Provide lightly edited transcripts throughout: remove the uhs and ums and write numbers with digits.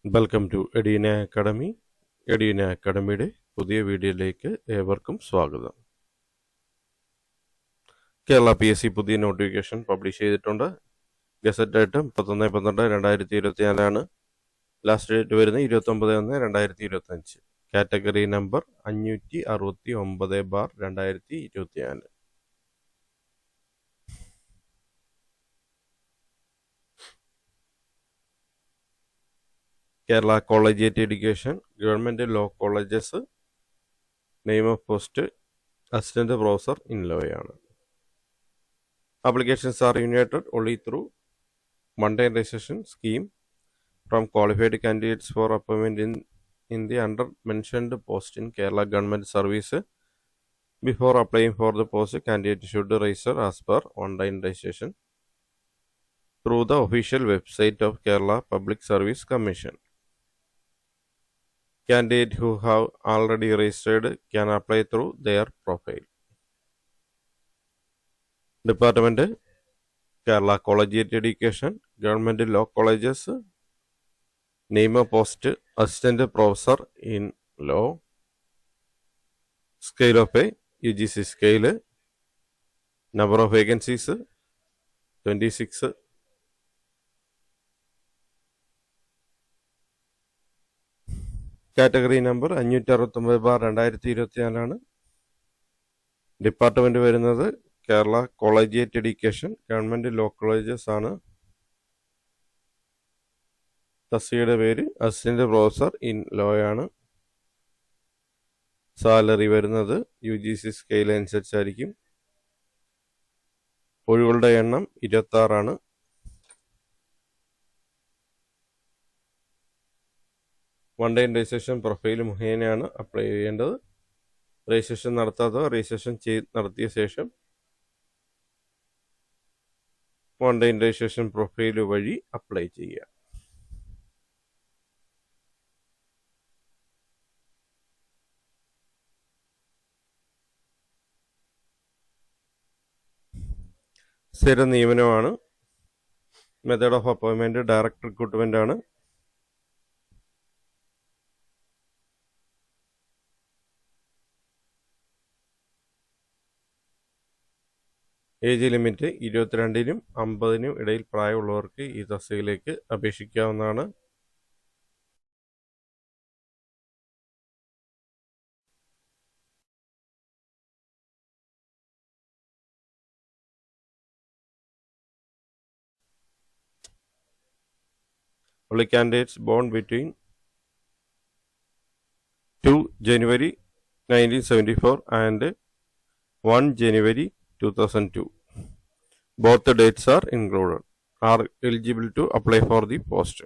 Welcome to Edina academy. Edina അക്കാഡമിയുടെ പുതിയ വീഡിയോയിലേക്ക് ഏവർക്കും സ്വാഗതം. കേരള PSC പുതിയ നോട്ടിഫിക്കേഷൻ പബ്ലിഷ് ചെയ്തിട്ടുണ്ട്. ഗസറ്റ് ആയിട്ട് 31/12/2024 ലാസ്റ്റ് ഡേറ്റ് വരുന്നത് 29/1/2025. Category number 569/2024. Kerala collegiate education government law colleges. Name of post assistant professor in ലോയാണ്. Applications are united only through monetization scheme from qualified candidates for appointment in the under mentioned post in Kerala government service. Before applying for the post, candidate should register as per online registration through the official website of Kerala Public Service Commission. Candidates who have already registered can apply through their profile. Department Kerala Collegiate Education, Government Law Colleges. Name of post Assistant Professor in Law. Scale of pay UGC scale. Number of vacancies 26. Category number 569/2024. Department വരുന്നത് Kerala collegiate education government law colleges ആണ്. തസ്തികയുടെ പേര് assistant professor in law ആണ്. Salary വരുന്നത് UGC scale അനുസരിച്ചായിരിക്കും. ഒഴിവുകളുടെ എണ്ണം 26 ആണ്. One time registration profile മുഖേനയാണ് apply ചെയ്യേണ്ടത്. രജിസ്ട്രേഷൻ നടത്താത്തവർ രജിസ്ട്രേഷൻ നടത്തിയ ശേഷം വൺ ടൈം രജിസ്ട്രേഷൻ പ്രൊഫൈൽ വഴി അപ്ലൈ ചെയ്യുക. സ്ഥിര നിയമനമാണ്. മെത്തേഡ് ഓഫ് അപ്പോയിൻമെന്റ് ഡയറക്റ്റ് റിക്രൂട്ട്മെന്റ് ആണ്. ഏജ് ലിമിറ്റ് 22-നും 50-നും ഇടയിൽ പ്രായമുള്ളവർക്ക് ഈ തസ്തികയിലേക്ക് അപേക്ഷിക്കാവുന്നതാണ്. Only candidates born between 2 January 1974 and 1 January 2002. Both the dates are included. Are eligible to apply for the post.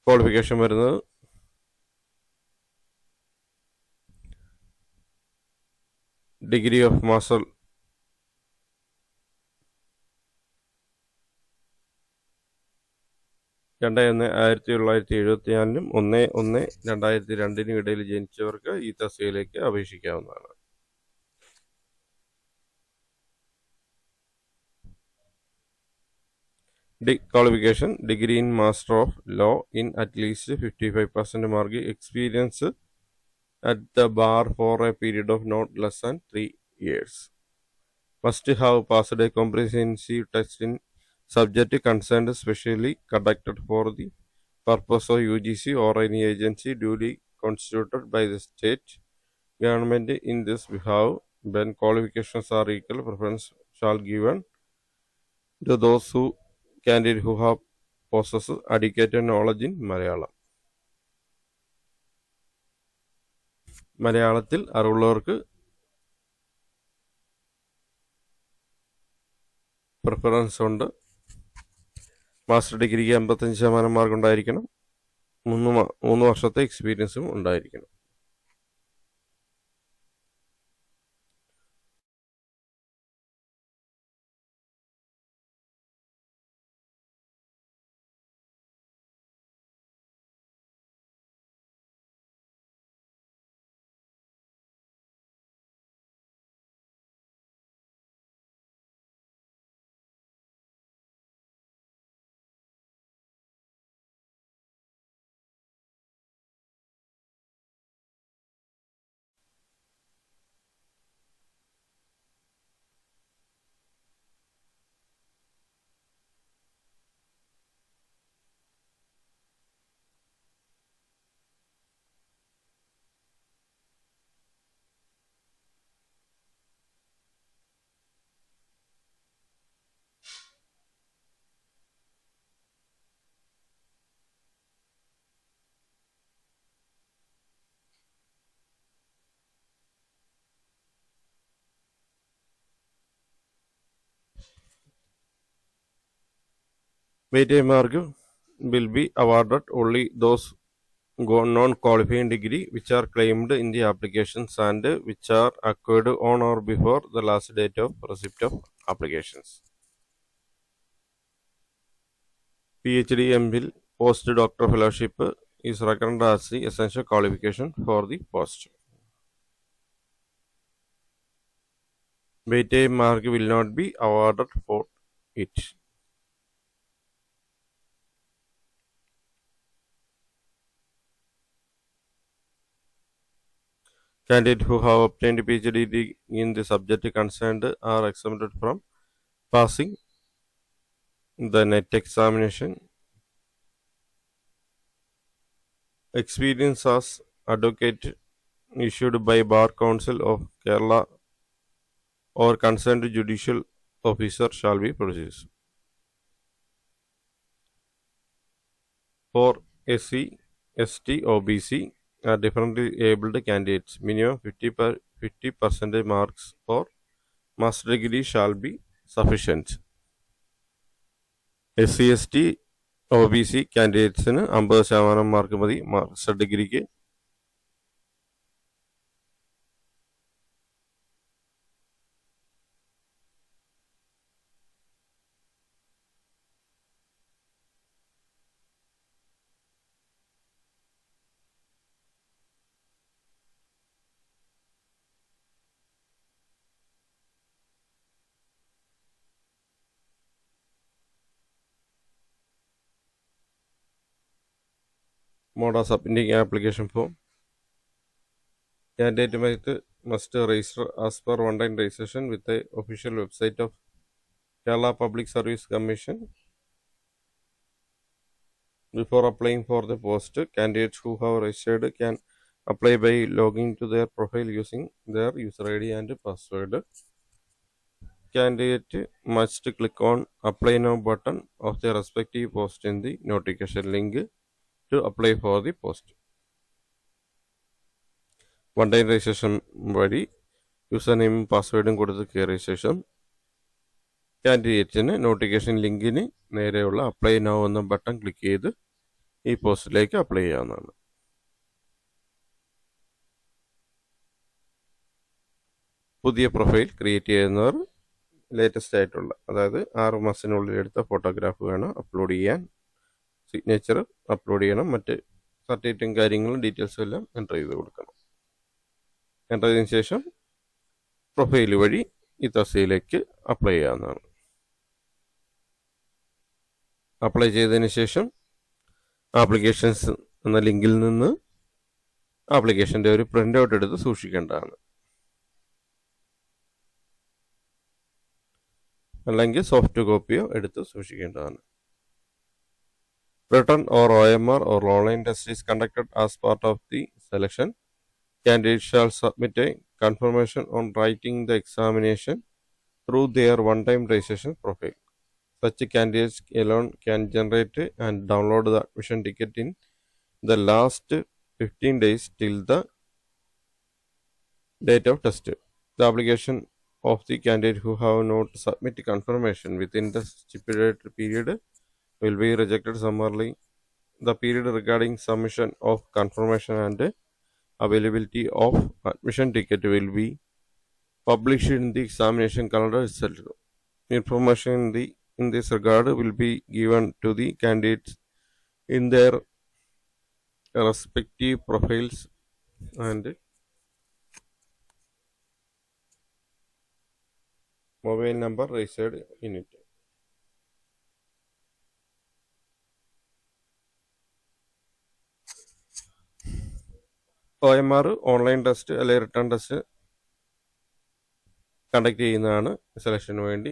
Qualification വരുന്നത് degree of master നും 1/1/2002 ഇടയിൽ ജനിച്ചവർക്ക് ഈ തസ്തികയിലേക്ക് അപേക്ഷിക്കാവുന്നതാണ്. Qualification degree in master of law in at least 55% mark, experience at the bar for a period of not less than 3 years. Must have passed a comprehensive test in subject concerned specially conducted for the purpose of UGC or any agency duly constituted by the state government in this behalf. When qualifications are equal, preference shall given to those candidates who have possessed adequate knowledge in Malayalam. മലയാളത്തിൽ അറിവുള്ളവർക്ക് preference ഉണ്ട്. Master ഡിഗ്രിക്ക് 55% mark ഉണ്ടായിരിക്കണം. 3 വർഷത്തെ എക്സ്പീരിയൻസും ഉണ്ടായിരിക്കണം. Weighted mark will be awarded only those non-qualifying degree which are claimed in the applications and which are acquired on or before the last date of receipt of applications. PhD, MPhil, postdoctoral fellowship is recognized as the essential qualification for the post. Weighted mark will not be awarded for it. Candidates who have obtained PhD degree in the subject concerned are exempted from passing the NET examination. Experience as advocate issued by Bar Council of Kerala or concerned judicial officer shall be produced. For SC, ST, OBC are differently abled candidates, minimum 50% marks for master degree shall be sufficient. SC, ST, OBC candidatesന് 50% mark മതി master ഡിഗ്രിക്ക്. Mode of submitting application form. Candidate must register as per one-time registration with the official website of Kerala Public Service Commission. Before applying for the post, candidates who have registered can apply by logging to their profile using their user ID and password. Candidate must click on Apply Now button of their respective post in the notification link to apply for the post. One-time registration വഴി യൂസർനെയിമും പാസ്വേഡും കൊടുത്ത് കയറിയ ശേഷം കാൻഡിഡേറ്റിന് notification ലിങ്കിന് നേരെയുള്ള apply now എന്ന button click ചെയ്ത് ഈ പോസ്റ്റിലേക്ക് അപ്ലൈ ചെയ്യാവുന്നതാണ്. പുതിയ പ്രൊഫൈൽ ക്രിയേറ്റ് ചെയ്യുന്നവർ ലേറ്റസ്റ്റ് ആയിട്ടുള്ള, അതായത് 6 മാസത്തിനുള്ളിൽ എടുത്ത ഫോട്ടോഗ്രാഫ് വേണം അപ്ലോഡ് ചെയ്യാൻ. സിഗ്നേച്ചർ അപ്ലോഡ് ചെയ്യണം. മറ്റ് സർട്ടിഫിക്കറ്റും കാര്യങ്ങളും ഡീറ്റെയിൽസും എല്ലാം എൻ്റർ ചെയ്ത് കൊടുക്കണം. എൻ്റർ ചെയ്തതിന് ശേഷം പ്രൊഫൈൽ വഴി ഈ തസ്തികയിലേക്ക് അപ്ലൈ ചെയ്യാവുന്നതാണ്. അപ്ലൈ ചെയ്തതിന് ശേഷം ആപ്ലിക്കേഷൻസ് എന്ന ലിങ്കിൽ നിന്ന് ആപ്ലിക്കേഷൻ്റെ ഒരു പ്രിൻ്റ് ഔട്ട് എടുത്ത് സൂക്ഷിക്കേണ്ടതാണ്. അല്ലെങ്കിൽ സോഫ്റ്റ് കോപ്പിയോ എടുത്ത് സൂക്ഷിക്കേണ്ടതാണ്. Written or OMR or online test is conducted as part of the selection. Candidates shall submit a confirmation on writing the examination through their one-time registration profile. Such candidates alone can generate and download the admission ticket in the last 15 days till the date of test. The application of the candidate who have not submitted confirmation within the stipulated period will be rejected summarily. The period regarding submission of confirmation and availability of admission ticket will be published in the examination calendar itself. Information in this regard will be given to the candidates in their respective profiles and mobile number registered in it. OMR online test അല്ലെങ്കിൽ return test conduct ചെയ്യുന്നതാണ് സെലക്ഷന് വേണ്ടി.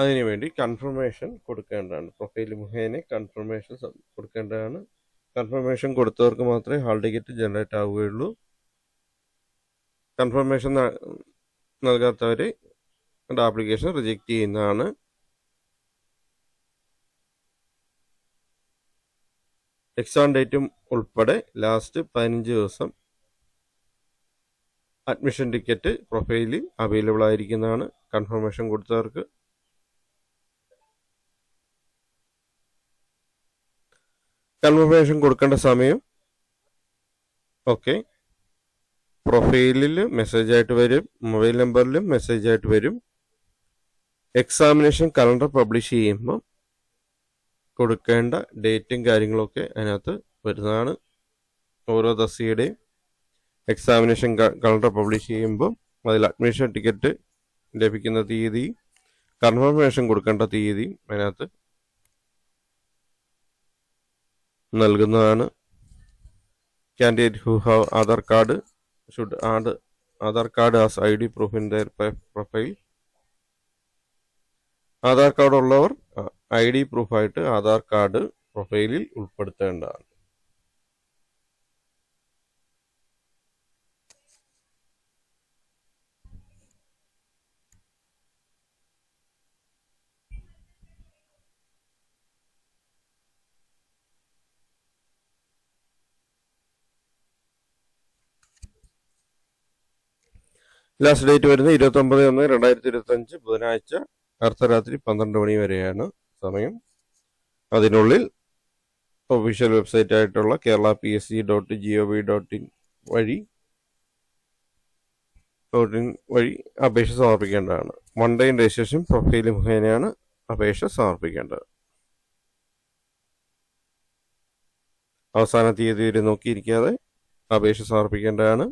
അതിനുവേണ്ടി confirmation കൊടുക്കേണ്ടതാണ്. Profile മുഖേന confirmation കൊടുക്കേണ്ടതാണ്. Confirmation കൊടുത്തവർക്ക് മാത്രമേ hall ticket generate ആവുകയുള്ളൂ. Confirmation നൽകാത്തവരെ application reject ചെയ്യുന്നതാണ്. എക്സാം ഡേറ്റും ഉൾപ്പെടെ ലാസ്റ്റ് 15 ദിവസം അഡ്മിഷൻ ടിക്കറ്റ് പ്രൊഫൈലിൽ അവൈലബിൾ ആയിരിക്കുന്നതാണ് കൺഫർമേഷൻ കൊടുത്തവർക്ക്. കൺഫർമേഷൻ കൊടുക്കേണ്ട സമയം ഓക്കെ പ്രൊഫൈലിൽ മെസ്സേജ് ആയിട്ട് വരും, മൊബൈൽ നമ്പറിലും മെസ്സേജ് ആയിട്ട് വരും. എക്സാമിനേഷൻ കലണ്ടർ പബ്ലിഷ് ചെയ്യുമ്പോൾ കൊടുക്കേണ്ട ഡേറ്റും കാര്യങ്ങളൊക്കെ അതിനകത്ത് വരുന്നതാണ്. ഓരോ തസ്തികയുടെയും എക്സാമിനേഷൻ കലണ്ടർ പബ്ലിഷ് ചെയ്യുമ്പോൾ അതിൽ അഡ്മിഷൻ ടിക്കറ്റ് ലഭിക്കുന്ന തീയതി, കൺഫർമേഷൻ കൊടുക്കേണ്ട തീയതിയും അതിനകത്ത് നൽകുന്നതാണ്. Candidate who have Aadhaar card should add Aadhaar card as ID proof in their profile. Aadhaar card ഉള്ളവർ ID പ്രൂഫായിട്ട് ആധാർ കാർഡ് പ്രൊഫൈലിൽ ഉൾപ്പെടുത്തേണ്ടതാണ്. ലാസ്റ്റ് ഡേറ്റ് വരുന്നത് 29/1/2025 ബുധനാഴ്ച അർദ്ധരാത്രി 12 മണി വരെയാണ് സമയം. അതിനുള്ളിൽ ഒഫീഷ്യൽ വെബ്സൈറ്റ് ആയിട്ടുള്ള kerala.psc.gov.in വഴി അപേക്ഷ സമർപ്പിക്കേണ്ടതാണ്. 1 ടൈം രജിസ്ട്രേഷൻ പ്രൊഫൈൽ മുഖേനയാണ് അപേക്ഷ സമർപ്പിക്കേണ്ടത്. അവസാന തീയതി വരെ നോക്കിയിരിക്കാതെ അപേക്ഷ സമർപ്പിക്കേണ്ടതാണ്.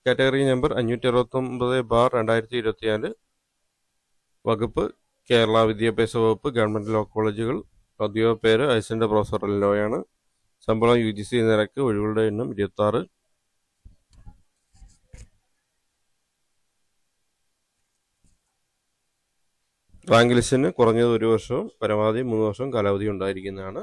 Category number 569/2024. വകുപ്പ് കേരള വിദ്യാഭ്യാസ വകുപ്പ്, ഗവൺമെന്റ് ലോ കോളേജുകൾ. ഔദ്യോഗിക പേര് അസിസ്റ്റന്റ് പ്രൊഫസർ ലോയാണ്. ശമ്പളം UGC നിരക്ക്. ഒഴിവുകളുടെ എണ്ണം 26. റാങ്ക് ലിസ്റ്റിന് കുറഞ്ഞത് 1 വർഷവും പരമാവധി 3 വർഷവും കാലാവധി ഉണ്ടായിരിക്കുന്നതാണ്.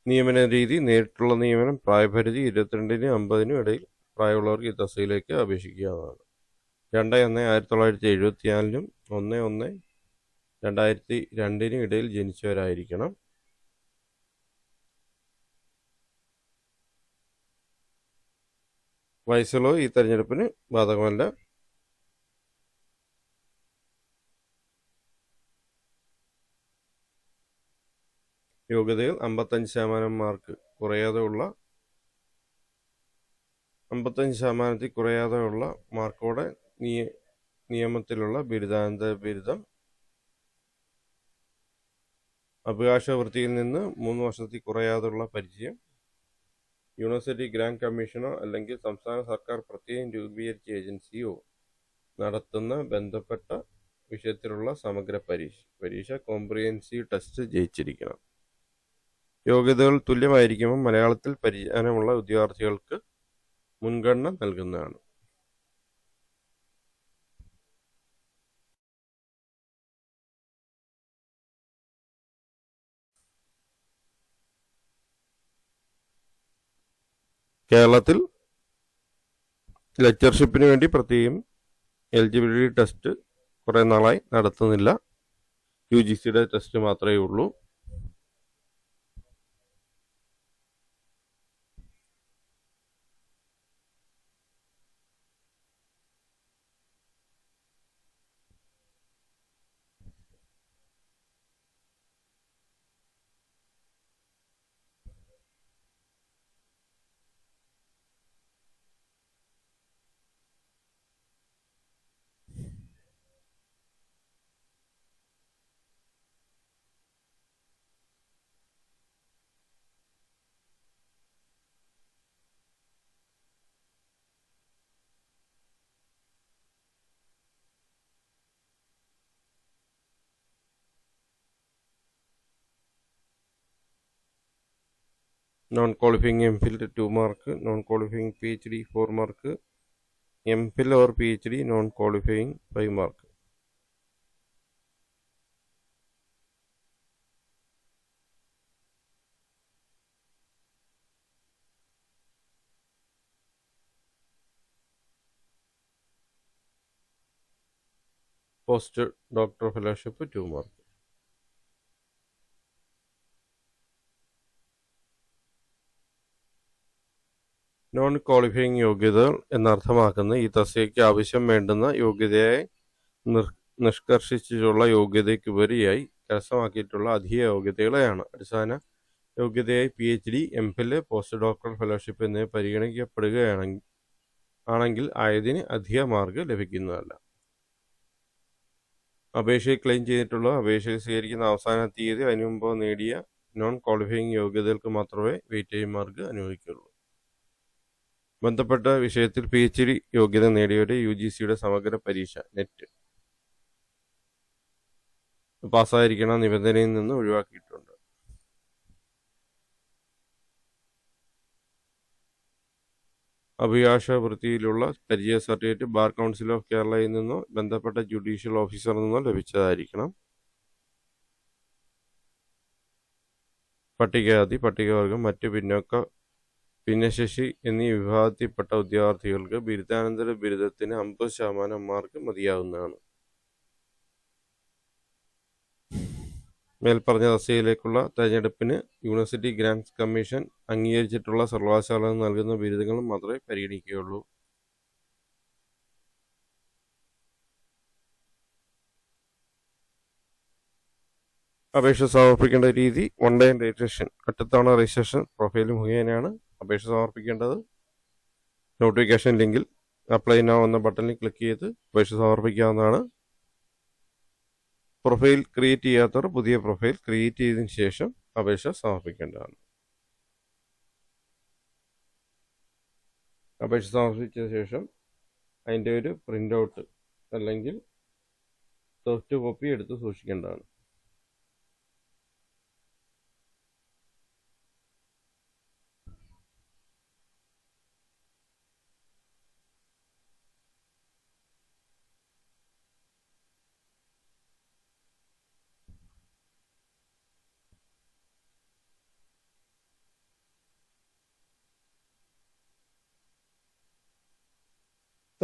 നിയമന രീതി: നേരിട്ടുള്ള നിയമനം. പ്രായപരിധി 22-നും 50-നും ഇടയിൽ പ്രായമുള്ളവർക്ക് ഈ തസ്തികയിലേക്ക് അപേക്ഷിക്കാവുന്നതാണ്. 2/1/1974-നും 1/1/2002-നും ഇടയിൽ ജനിച്ചവരായിരിക്കണം. വയസ്സുള്ളവർ ഈ തെരഞ്ഞെടുപ്പിന് ബാധകമല്ല. യോഗ്യതകൾ: 55% മാർക്ക് കുറയാതെയുള്ള 55%-ൽ കുറയാതെയുള്ള മാർക്കോടെ നിയമത്തിലുള്ള ബിരുദാനന്തര ബിരുദം. അഭിഭാഷക വൃത്തിയിൽ നിന്ന് 3 വർഷത്തിൽ കുറയാതെയുള്ള പരിചയം. യൂണിവേഴ്സിറ്റി ഗ്രാന്റ് കമ്മീഷനോ അല്ലെങ്കിൽ സംസ്ഥാന സർക്കാർ പ്രത്യേകം രൂപീകരിച്ച ഏജൻസിയോ നടത്തുന്ന ബന്ധപ്പെട്ട വിഷയത്തിലുള്ള സമഗ്ര പരീക്ഷ കോംപ്രിഹെൻസീവ് ടെസ്റ്റ് ജയിച്ചിരിക്കണം. യോഗ്യതകൾ തുല്യമായിരിക്കുമ്പോൾ മലയാളത്തിൽ പരിജ്ഞാനമുള്ള ഉദ്യോഗാർത്ഥികൾക്ക് മുൻഗണന നൽകുന്നതാണ്. കേരളത്തിൽ ലെക്ചർഷിപ്പിന് വേണ്ടി പ്രത്യേകം എലിജിബിലിറ്റി ടെസ്റ്റ് കുറേ നാളായി നടത്തുന്നില്ല. UGCയുടെ ടെസ്റ്റ് മാത്രമേ ഉള്ളൂ. Non qualifying MPhil 2 mark, non qualifying PhD 4 mark, MPhil or PhD non qualifying 5 mark. Post doctor fellowship 2 mark. Non qualifying യോഗ്യതകൾ എന്നർത്ഥമാക്കുന്ന ഈ തസ്തികയ്ക്ക് ആവശ്യം വേണ്ടുന്ന യോഗ്യതയെ നിഷ്കർഷിച്ചിട്ടുള്ള യോഗ്യതയ്ക്കുപരിയായി കരസ്ഥമാക്കിയിട്ടുള്ള അധിക യോഗ്യതകളെയാണ്. അടിസ്ഥാന യോഗ്യതയായി PhD, MPhil, post doctoral fellowship എന്നിവ പരിഗണിക്കപ്പെടുകയാണെങ്കിൽ ആയതിന് അധിക മാർക്ക് ലഭിക്കുന്നതല്ല. അപേക്ഷയിൽ ക്ലെയിം ചെയ്തിട്ടുള്ള അപേക്ഷയിൽ സ്വീകരിക്കുന്ന അവസാന തീയതി അതിനു മുമ്പ് നേടിയ നോൺ ക്വാളിഫയിങ് യോഗ്യതകൾക്ക് മാത്രമേ വെയിറ്റേജ് മാർക്ക് അനുവദിക്കുള്ളൂ. ബന്ധപ്പെട്ട വിഷയത്തിൽ PhD യോഗ്യത നേടിയവരെ UGCയുടെ സമഗ്ര പരീക്ഷ നെറ്റ് പാസ്സായിരിക്കുന്ന നിബന്ധനയിൽ നിന്ന് ഒഴിവാക്കിയിട്ടുണ്ട്. അഭിലാഷ വൃത്തിയിലുള്ള പരിചയ സർട്ടിഫിക്കറ്റ് ബാർ കൗൺസിൽ ഓഫ് കേരളയിൽ നിന്നോ ബന്ധപ്പെട്ട ജുഡീഷ്യൽ ഓഫീസറിൽ നിന്നോ ലഭിച്ചതായിരിക്കണം. പട്ടികജാതി, പട്ടികവർഗം, മറ്റ് ഭിന്നശേഷി എന്നീ വിഭാഗത്തിൽപ്പെട്ട ഉദ്യോഗാർത്ഥികൾക്ക് ബിരുദാനന്തര ബിരുദത്തിന് 50% മാർക്ക് മതിയാവുന്നതാണ്. മേൽപ്പറഞ്ഞ തസ്തികയിലേക്കുള്ള തെരഞ്ഞെടുപ്പിന് യൂണിവേഴ്സിറ്റി ഗ്രാന്റ്സ് കമ്മീഷൻ അംഗീകരിച്ചിട്ടുള്ള സർവകലാശാലകൾ നൽകുന്ന ബിരുദങ്ങൾ മാത്രമേ പരിഗണിക്കുകയുള്ളൂ. അപേക്ഷ സമർപ്പിക്കേണ്ട രീതി: 1 day രജിസ്ട്രേഷൻ. ഒറ്റത്തവണ രജിസ്ട്രേഷൻ പ്രൊഫൈൽ മുഖേനയാണ് അപേക്ഷ സമർപ്പിക്കേണ്ടത്. നോട്ടിഫിക്കേഷൻ ലിങ്കിൽ അപ്ലൈ നൗ എന്ന ബട്ടണിൽ ക്ലിക്ക് ചെയ്ത് അപേക്ഷ സമർപ്പിക്കാവുന്നതാണ്. പ്രൊഫൈൽ ക്രിയേറ്റ് ചെയ്യാത്തവർ പുതിയ പ്രൊഫൈൽ ക്രിയേറ്റ് ചെയ്തതിന് ശേഷം അപേക്ഷ സമർപ്പിക്കേണ്ടതാണ്. അപേക്ഷ സമർപ്പിച്ച ശേഷം അതിൻ്റെ ഒരു പ്രിൻ്റ് ഔട്ട് അല്ലെങ്കിൽ സോഫ്റ്റ് കോപ്പി എടുത്ത് സൂക്ഷിക്കേണ്ടതാണ്.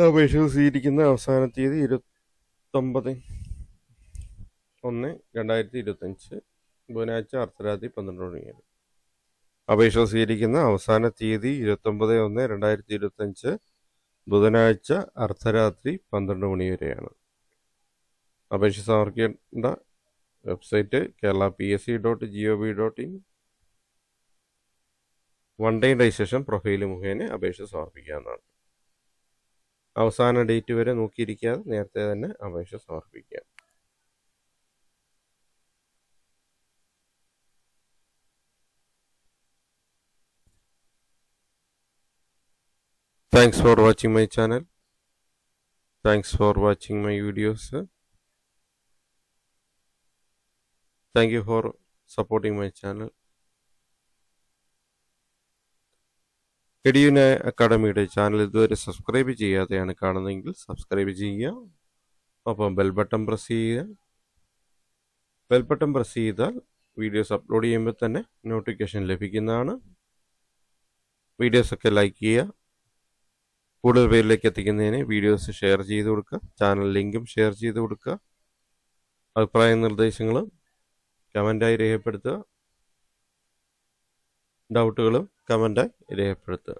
അപേക്ഷ സ്വീകരിക്കുന്ന അവസാന തീയതി 29/1/2025 ബുധനാഴ്ച അർദ്ധരാത്രി 12 മണി വരെ. അപേക്ഷ സ്വീകരിക്കുന്ന അവസാന തീയതി 29/1/2025 ബുധനാഴ്ച അർദ്ധരാത്രി 12 മണി വരെയാണ്. അപേക്ഷ സമർപ്പിക്കേണ്ട website kerala.psc.gov.in. 1 day registration profile മുഖേന അപേക്ഷ സമർപ്പിക്കാവുന്നതാണ്. അവസാന ഡേറ്റ് വരെ നോക്കിയിരിക്കാതെ നേരത്തെ തന്നെ അപേക്ഷ സമർപ്പിക്കുക. Thanks for watching my channel. Thanks for watching my videos. Thank you for supporting my channel. Eduna അക്കാഡമിയുടെ ചാനൽ ഇതുവരെ സബ്സ്ക്രൈബ് ചെയ്യാതെയാണ് കാണുന്നതെങ്കിൽ സബ്സ്ക്രൈബ് ചെയ്യുക. ഒപ്പം ബെൽ ബട്ടൺ പ്രസ് ചെയ്യുക. ബെൽ ബട്ടൺ പ്രസ് ചെയ്താൽ വീഡിയോസ് അപ്ലോഡ് ചെയ്യുമ്പോൾ തന്നെ നോട്ടിഫിക്കേഷൻ ലഭിക്കുന്നതാണ്. വീഡിയോസൊക്കെ ലൈക്ക് ചെയ്യുക. കൂടുതൽ പേരിലേക്ക് എത്തിക്കുന്നതിന് വീഡിയോസ് ഷെയർ ചെയ്ത് കൊടുക്കുക. ചാനൽ ലിങ്കും ഷെയർ ചെയ്ത് കൊടുക്കുക. അഭിപ്രായ നിർദ്ദേശങ്ങളും കമൻ്റായി രേഖപ്പെടുത്തുക. ഡൗട്ടുകളും കമൻ്റായി രേഖപ്പെടുത്തുക.